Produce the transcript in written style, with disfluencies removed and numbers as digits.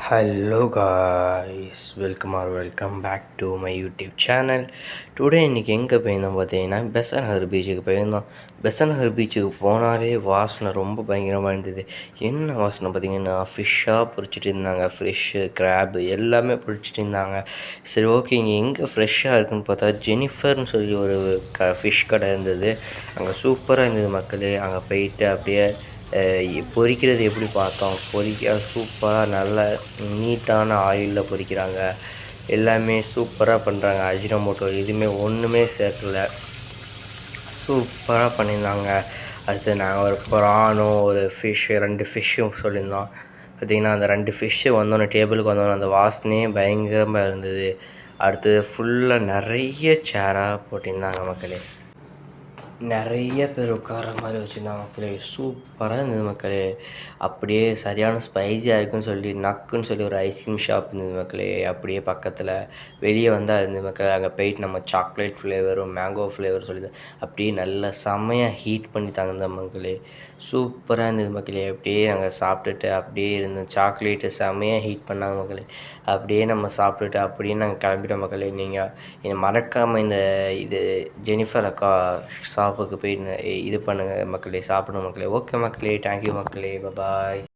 Hello guys, welcome back to my YouTube channel. Today இன்றைக்கி எங்கே போயிருந்தோம் பார்த்தீங்கன்னா பெசன்ட் நகர் பீச்சுக்கு போயிருந்தோம். பெசன்ட் நகர் பீச்சுக்கு போனாலே வாசனை ரொம்ப பயங்கரமாக இருந்தது. என்ன வாசனை பார்த்தீங்கன்னா ஃபிஷ்ஷாக பொரிச்சிட்டு இருந்தாங்க. ஃபிஷ்ஷு, கிராப்பு எல்லாமே பொரிச்சிட்டு இருந்தாங்க. சரி, ஓகே, இங்கே எங்கே ஃப்ரெஷ்ஷாக இருக்குன்னு பார்த்தா ஜெனிஃபர்னு சொல்லி ஒரு ஃபிஷ் கடை இருந்தது. அங்கே சூப்பராக இருந்தது மக்களே. அங்கே போயிட்டு அப்படியே பொரிக்கிறது எப்படி பார்த்தோம். சூப்பராக நல்ல நீட்டான ஆயிலில் பொரிக்கிறாங்க. எல்லாமே சூப்பராக பண்ணுறாங்க. அஜினோமோட்டோ எதுவுமே ஒன்றுமே சேர்க்கல. சூப்பராக பண்ணியிருந்தாங்க. அடுத்து நாங்கள் ஒரு ப்ரானும் ஒரு ஃபிஷ்ஷு 2 ஃபிஷ்ஷும் சொல்லியிருந்தோம். பார்த்திங்கன்னா அந்த 2 ஃபிஷ்ஷு வந்தோன்னே டேபிளுக்கு வந்தோன்னே அந்த வாசனையே பயங்கரமாக இருந்தது. அடுத்தது ஃபுல்லாக நிறைய சேராக போட்டிருந்தாங்க மக்களே. நிறைய பேர் உட்கார்ற மாதிரி வச்சுருந்தாங்க மக்களே. சூப்பராக இருந்தது மக்களே. அப்படியே சரியான ஸ்பைஸியாக இருக்குன்னு சொல்லி நக்குன்னு சொல்லி ஒரு ஐஸ்கிரீம் ஷாப் இருந்தது மக்களே. அப்படியே பக்கத்தில் வெளியே வந்தால் இருந்தது மக்களே. அங்கே போயிட்டு நம்ம சாக்லேட் ஃப்ளேவரும் மேங்கோ ஃப்ளேவர் சொல்லி அப்படியே நல்லா செம்மையாக ஹீட் பண்ணி தகுந்த மக்களே. சூப்பராக இருந்தது மக்களே. அப்படியே நாங்கள் சாப்பிட்டுட்டு அப்படியே இருந்தோம். சாக்லேட்டு செம்மையாக ஹீட் பண்ணாங்க மக்களே. அப்படியே நம்ம சாப்பிட்டுட்டு அப்படியே நாங்கள் கிளம்பிட்டோம் மக்களே. நீங்கள் மறக்காமல் இது ஜெனிஃபர் அக்கா ஷாப்புக்கு போய் இது பண்ணுங்கள் மக்களே, சாப்பிடுங்க மக்களே. ஓகே மக்களே, தேங்க்யூ மக்களே, பாய்.